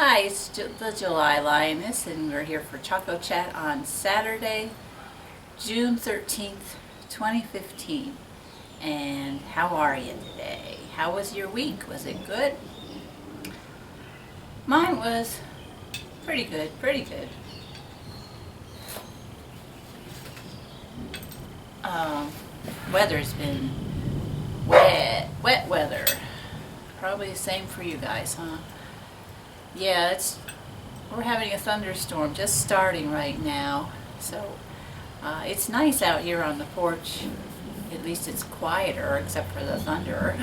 Hi, it's the July Lioness, and we're here for Choco Chat on Saturday, June 13th, 2015. And how are you today? How was your week? Was it good? Mine was pretty good, pretty good. Weather's been wet weather. Probably the same for you guys, huh? Yeah, we're having a thunderstorm just starting right now, so it's nice out here on the porch. At least it's quieter except for the thunder.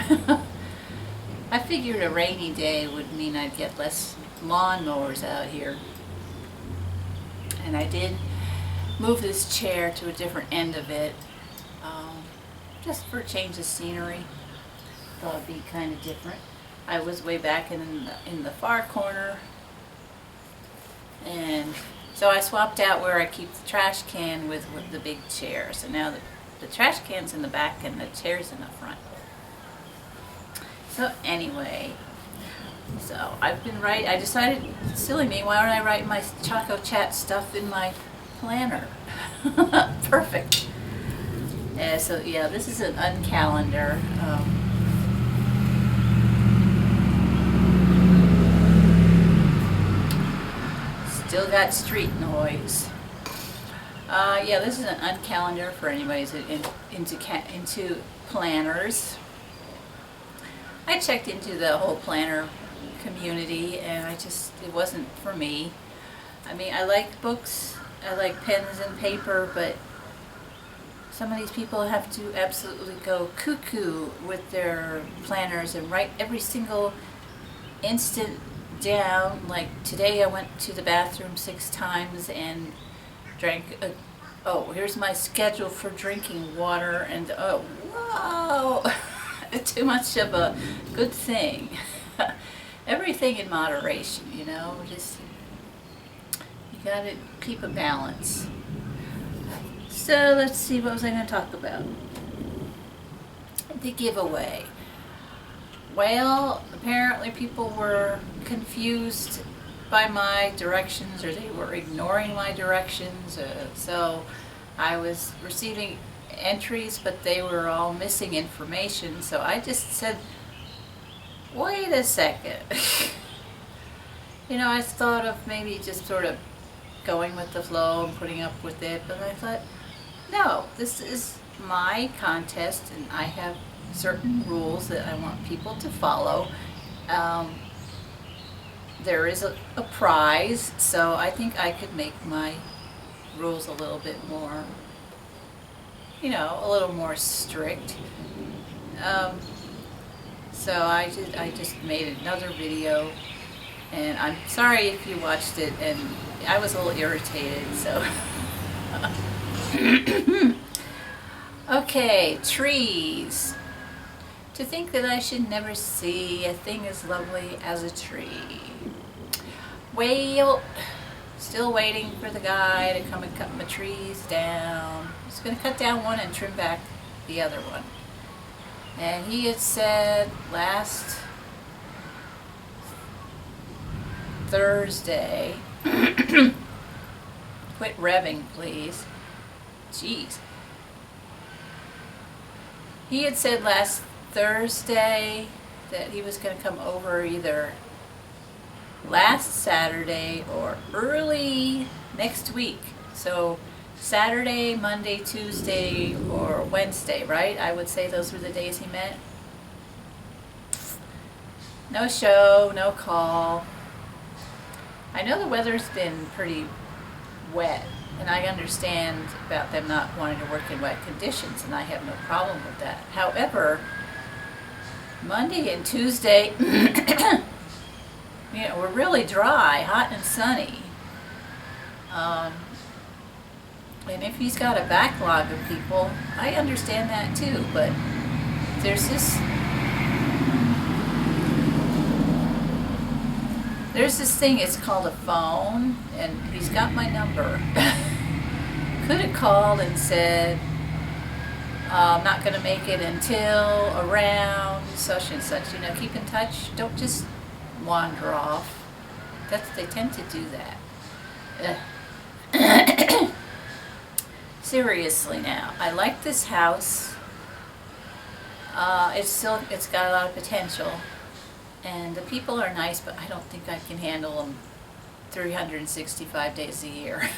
I figured a rainy day would mean I'd get less lawnmowers out here. And I did move this chair to a different end of it, just for a change of scenery. Thought it'd be kind of different. I was way back in the far corner, and so I swapped out where I keep the trash can with the big chair. So now the trash can's in the back and the chair's in the front. So anyway, I decided, silly me, why don't I write my Choco Chat stuff in my planner? Perfect. So yeah, this is an uncalendar. Still got street noise. Yeah, this is an uncalendar for anybody who's into planners. I checked into the whole planner community, and it wasn't for me. I mean, I like books, I like pens and paper, but some of these people have to absolutely go cuckoo with their planners and write every single instant down. Like today I went to the bathroom 6 times and drank here's my schedule for drinking water, and whoa. Too much of a good thing. Everything in moderation, you gotta keep a balance. So let's see, what was I going to talk about? The giveaway. Well, apparently people were confused by my directions, or they were ignoring my directions. So I was receiving entries, but they were all missing information. So I just said, wait a second. I thought of maybe just sort of going with the flow and putting up with it, but I thought, no, this is my contest, and I have certain rules that I want people to follow. There is a prize, so I think I could make my rules a little bit more, a little more strict. So I just made another video, and I'm sorry if you watched it, and I was a little irritated, so. Okay, trees. To think that I should never see a thing as lovely as a tree. Well, still waiting for the guy to come and cut my trees down. He's going to cut down one and trim back the other one. And he had said last Thursday, quit revving please. Jeez. He had said last Thursday that he was going to come over either last Saturday or early next week. So Saturday, Monday, Tuesday, or Wednesday, right? I would say those were the days he meant. No show, no call. I know the weather's been pretty wet, and I understand about them not wanting to work in wet conditions, and I have no problem with that. However, Monday and Tuesday, we're really dry, hot and sunny. And if he's got a backlog of people, I understand that too, but there's this thing, it's called a phone, and he's got my number. Could have called and said, I'm not going to make it until around such and such, keep in touch. Don't just wander off. they tend to do that. Seriously now, I like this house. It's got a lot of potential, and the people are nice, but I don't think I can handle them 365 days a year.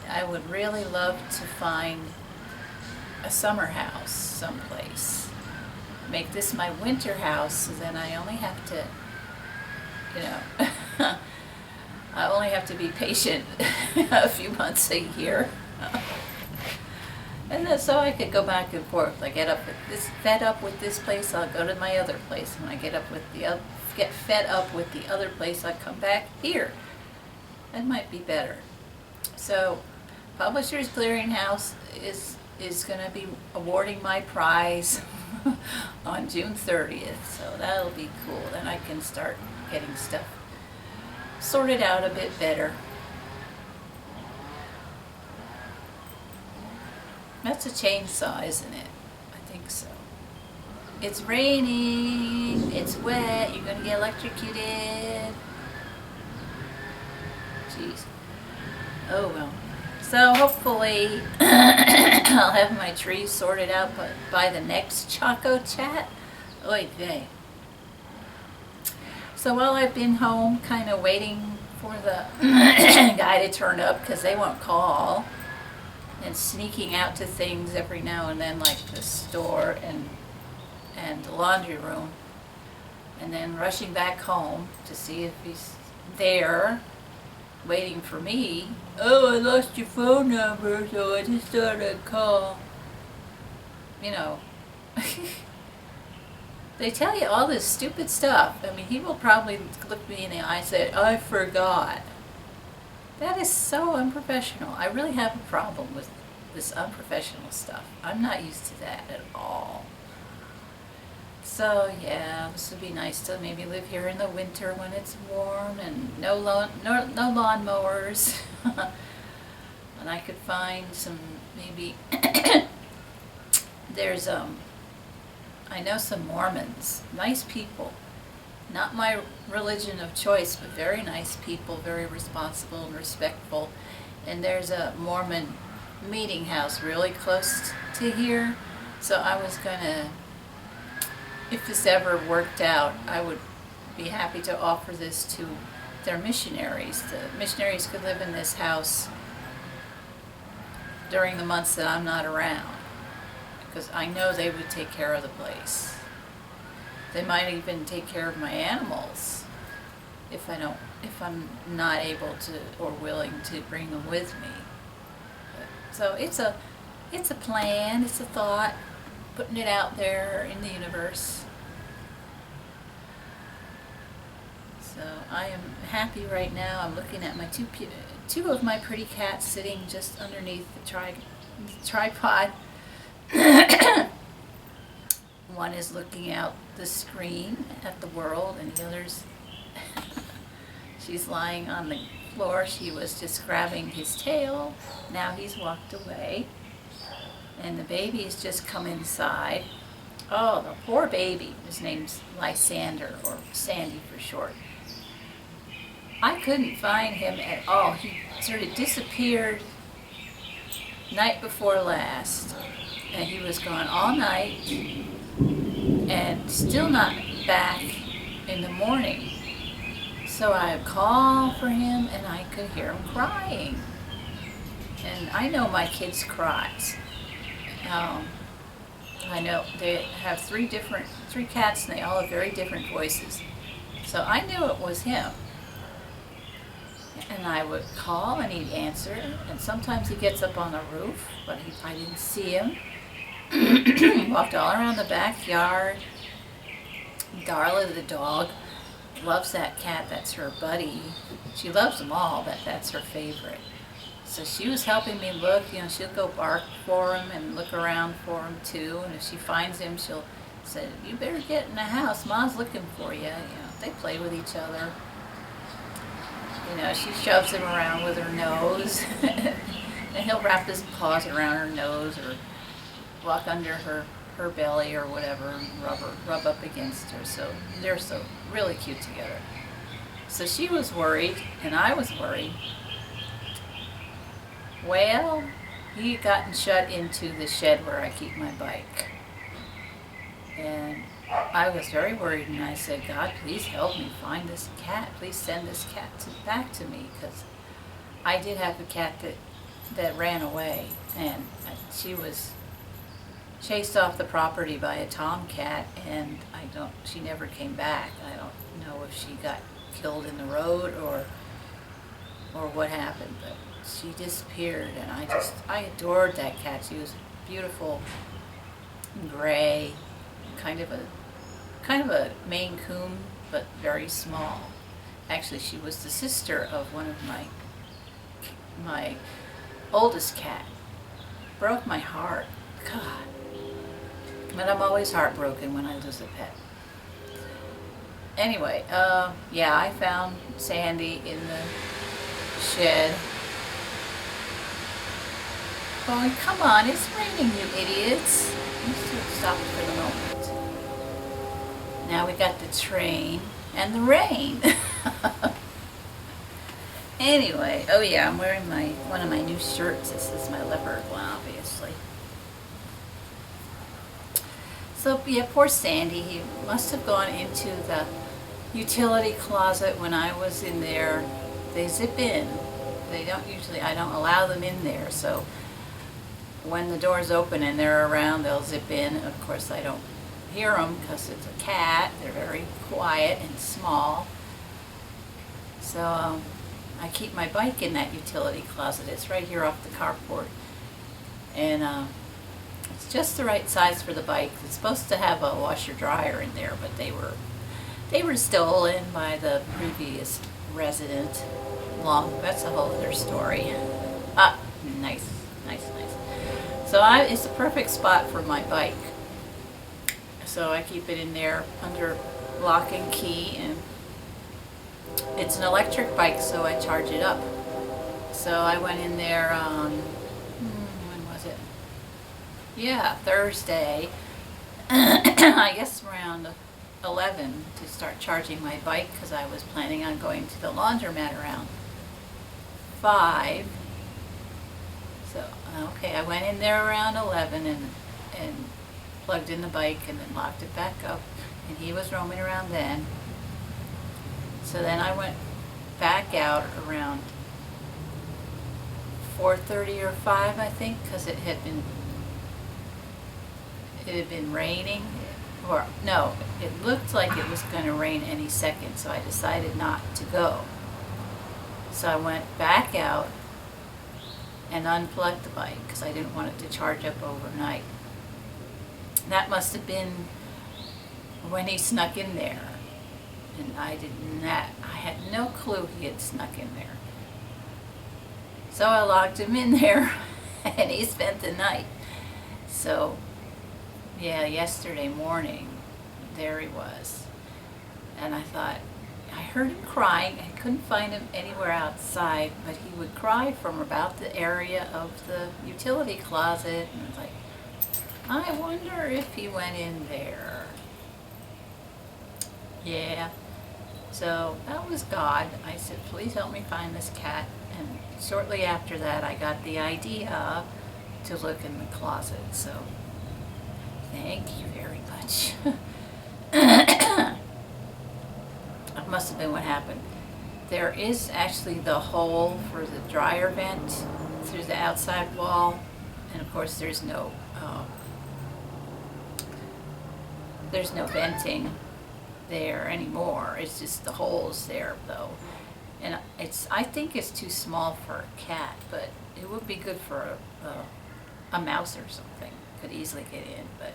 I would really love to find a summer house someplace. Make this my winter house, so then I only have to, I only have to be patient a few months a year. And then, so I could go back and forth. I get fed up with this place, I'll go to my other place. When I get fed up with the other place, I come back here. That might be better. So, Publishers Clearinghouse is going to be awarding my prize on June 30th. So that'll be cool. Then I can start getting stuff sorted out a bit better. That's a chainsaw, isn't it? I think so. It's raining, it's wet, you're gonna get electrocuted. Jeez. Oh well. So hopefully I'll have my trees sorted out by the next Choco chat. Oy vey. So while I've been home kind of waiting for the guy to turn up because they won't call, and sneaking out to things every now and then, like the store and the laundry room, and then rushing back home to see if he's there waiting for me. Oh, I lost your phone number, so I just thought I'd call. They tell you all this stupid stuff. I mean, he will probably look me in the eye and say, I forgot. That is so unprofessional. I really have a problem with this unprofessional stuff. I'm not used to that at all. So yeah, this would be nice to maybe live here in the winter when it's warm and no lawnmowers. And I could find some, maybe, there's, I know some Mormons, nice people. Not my religion of choice, but very nice people, very responsible and respectful. And there's a Mormon meeting house really close to here. So I was gonna, if this ever worked out, I would be happy to offer this to their missionaries. The missionaries could live in this house during the months that I'm not around, because I know they would take care of the place. They might even take care of my animals if I'm not able to or willing to bring them with me. So it's a plan, it's a thought, putting it out there in the universe. So I am happy right now. I'm looking at my two of my pretty cats sitting just underneath the tripod. One is looking out the screen at the world, and the other's she's lying on the floor. She was just grabbing his tail. Now he's walked away, and the baby's just come inside. Oh, the poor baby. His name's Lysander, or Sandy for short. I couldn't find him at all. He sort of disappeared night before last, and he was gone all night and still not back in the morning. So I called for him, and I could hear him crying. And I know my kids cries. I know they have three cats, and they all have very different voices. So I knew it was him. And I would call, and he'd answer. And sometimes he gets up on the roof, but I didn't see him. He walked all around the backyard. Darla, the dog, loves that cat. That's her buddy. She loves them all, but that's her favorite. So she was helping me look. She'll go bark for him and look around for him too. And if she finds him, she'll say, "You better get in the house. Mom's looking for you." They play with each other. She shoves him around with her nose, and he'll wrap his paws around her nose or walk under her belly or whatever and rub up against her. So they're so really cute together. So she was worried, and I was worried. Well, he had gotten shut into the shed where I keep my bike. And I was very worried, and I said, God, please help me find this cat. Please send this cat back to me, because I did have a cat that ran away, and she was chased off the property by a tomcat, and she never came back. I don't know if she got killed in the road or what happened, but she disappeared, and I adored that cat. She was beautiful, gray, kind of a Maine Coon, but very small. Actually, she was the sister of one of my oldest cat. Broke my heart. God. But I'm always heartbroken when I lose a pet. Anyway, yeah, I found Sandy in the shed. Going, come on, it's raining, you idiots. Let's stop it for the moment. Now we got the train and the rain. Anyway, oh yeah, I'm wearing one of my new shirts. This is my leopard one, obviously. So yeah, poor Sandy, he must have gone into the utility closet when I was in there. They zip in. I don't allow them in there, so when the doors open and they're around, they'll zip in. Of course, I don't hear them because it's a cat. They're very quiet and small. So I keep my bike in that utility closet. It's right here off the carport. And it's just the right size for the bike. It's supposed to have a washer dryer in there, but they were stolen by the previous resident. That's a whole other story. Nice. So it's the perfect spot for my bike. So I keep it in there under lock and key, and it's an electric bike, so I charge it up. So I went in there on, when was it? Yeah, Thursday, I guess around 11 to start charging my bike, because I was planning on going to the laundromat around 5. So, okay, I went in there around 11 and plugged in the bike and then locked it back up, and he was roaming around then. So then I went back out around 4:30 or 5, I think, because it had been raining, or no, it looked like it was going to rain any second, so I decided not to go. So I went back out and unplugged the bike because I didn't want it to charge up overnight. That must have been when he snuck in there, and I had no clue he had snuck in there. So I locked him in there and he spent the night. So yeah, yesterday morning there he was, and I thought, I heard him crying. I couldn't find him anywhere outside, but he would cry from about the area of the utility closet, and I was like, I wonder if he went in there. Yeah. So that was God. I said, please help me find this cat. And shortly after that, I got the idea to look in the closet. So thank you very much. That must have been what happened. There is actually the hole for the dryer vent through the outside wall, and of course there's no venting there anymore. It's just the holes there though, and I think it's too small for a cat, but it would be good for a mouse or something. Could easily get in, but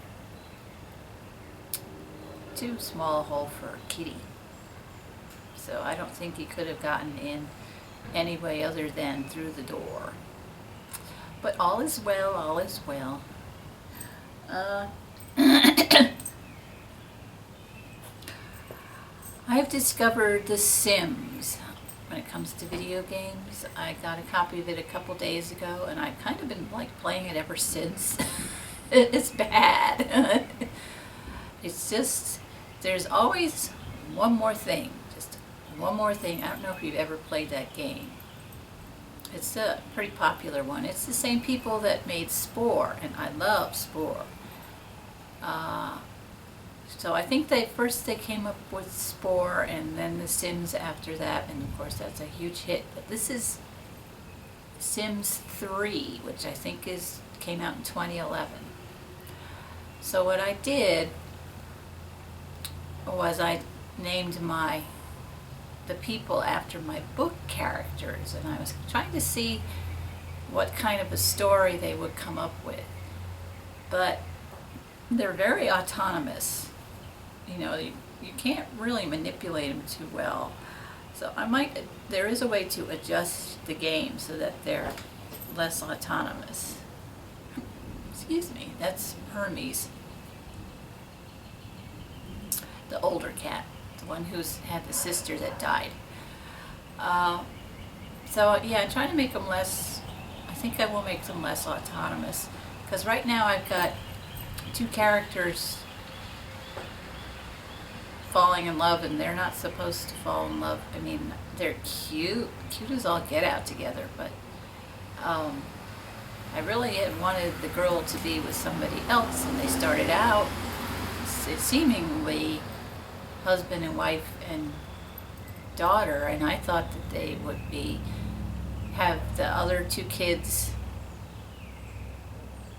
too small a hole for a kitty. So I don't think he could have gotten in any way other than through the door. But all is well, all is well. I've discovered The Sims when it comes to video games. I got a copy of it a couple days ago, and I've kind of been like playing it ever since. It's bad. It's just, there's always one more thing. Just one more thing, I don't know if you've ever played that game. It's a pretty popular one. It's the same people that made Spore, and I love Spore. So I think they came up with Spore, and then The Sims after that, and of course that's a huge hit. But this is Sims 3, which I think came out in 2011. So what I did was I named the people after my book characters, and I was trying to see what kind of a story they would come up with. But they're very autonomous. You know, you can't really manipulate them too well. So there is a way to adjust the game so that they're less autonomous. Excuse me, that's Hermes, the older cat, the one who's had the sister that died. So yeah, I'm trying to make them less, I think I will make them less autonomous, because right now I've got two characters falling in love, and they're not supposed to fall in love. I mean, they're cute as all get out together, but I really had wanted the girl to be with somebody else, and they started out seemingly husband and wife and daughter, and I thought that they would have the other two kids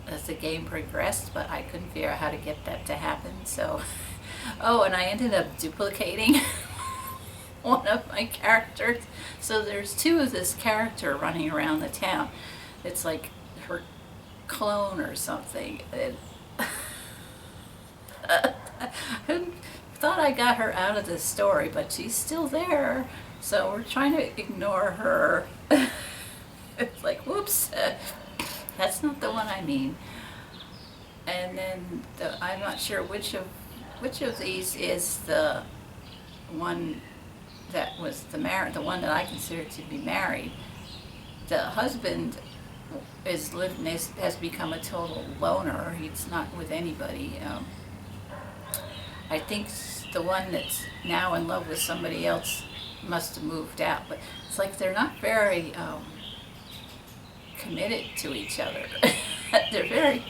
as the game progressed, but I couldn't figure out how to get that to happen. So oh, and I ended up duplicating one of my characters. So there's two of this character running around the town. It's like her clone or something. I thought I got her out of the story, but she's still there. So we're trying to ignore her. It's like, whoops, that's not the one I mean. And then I'm not sure which of these is the one that was the one that I consider to be married. The husband has become a total loner. He's not with anybody. I think the one that's now in love with somebody else must have moved out, but it's like they're not very committed to each other. They're very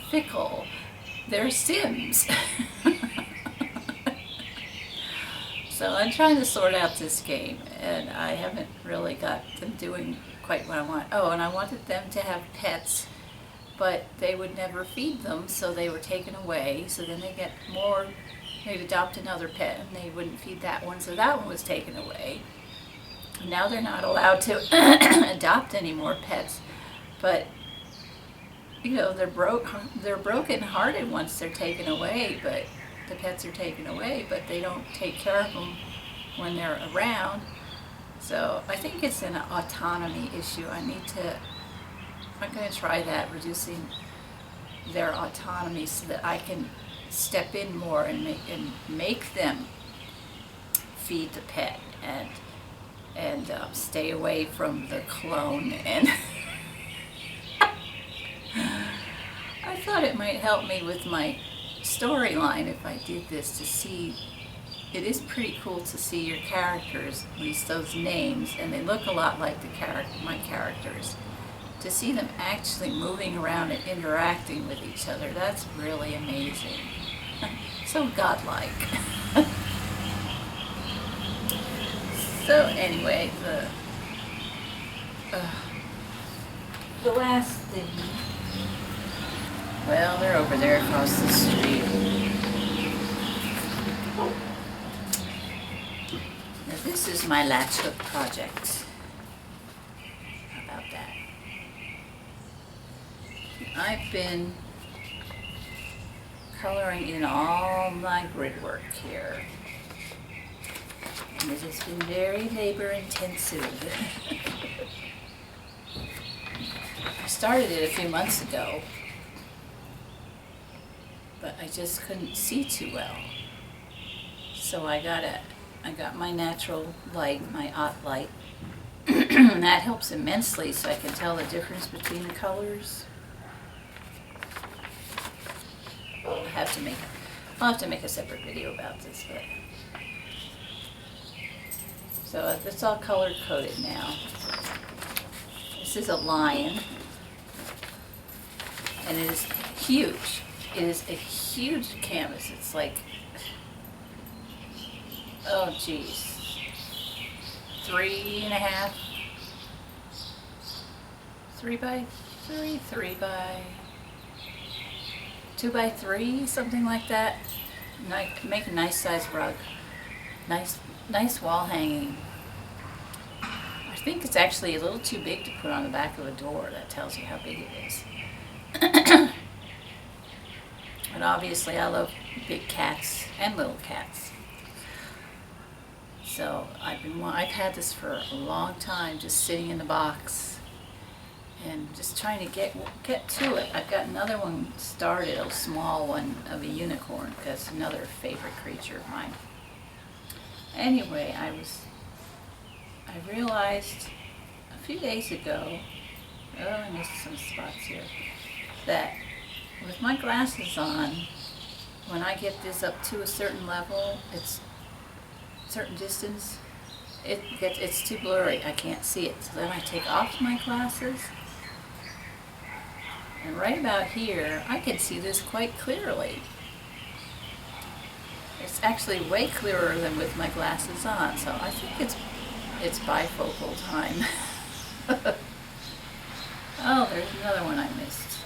fickle. They're Sims. So I'm trying to sort out this game, and I haven't really got them doing quite what I want. Oh, and I wanted them to have pets, but they would never feed them, so they were taken away. So then they'd adopt another pet, and they wouldn't feed that one, so that one was taken away. Now they're not allowed to adopt any more pets, but you know, they're broken-hearted once they're taken away, but the pets are taken away, but they don't take care of them when they're around. So I think it's an autonomy issue. I'm going to try that, reducing their autonomy so that I can step in more and make them feed the pet and stay away from the clone. And I thought it might help me with my storyline if I did this, to see, it is pretty cool to see your characters, at least those names, and they look a lot like my characters. To see them actually moving around and interacting with each other, that's really amazing. So godlike. So anyway, the last thing, well, they're over there across the street. Now this is my latch hook project. How about that? I've been coloring in all my grid work here. And it has been very labor intensive. I started it a few months ago, but I just couldn't see too well. So I got my natural light, my OT light, and that helps immensely, so I can tell the difference between the colors. I'll have to make a separate video about this, but So it's all color coded now. This is a lion, and it is huge. It is a huge canvas. It's like, oh geez, 3.5, 3x3, 2x3, something like that. Make a nice size rug. Nice wall hanging. I think it's actually a little too big to put on the back of a door. That tells you how big it is. But obviously I love big cats and little cats. So I've had this for a long time, just sitting in the box and just trying to get to it. I've got another one started, a small one of a unicorn, because another favorite creature of mine. Anyway, I realized a few days ago, oh, I missed some spots here, that with my glasses on, when I get this up to a certain level, it's a certain distance, it's too blurry. I can't see it. So then I take off my glasses, and right about here, I can see this quite clearly. It's actually way clearer than with my glasses on, so I think it's bifocal time. Oh, there's another one I missed.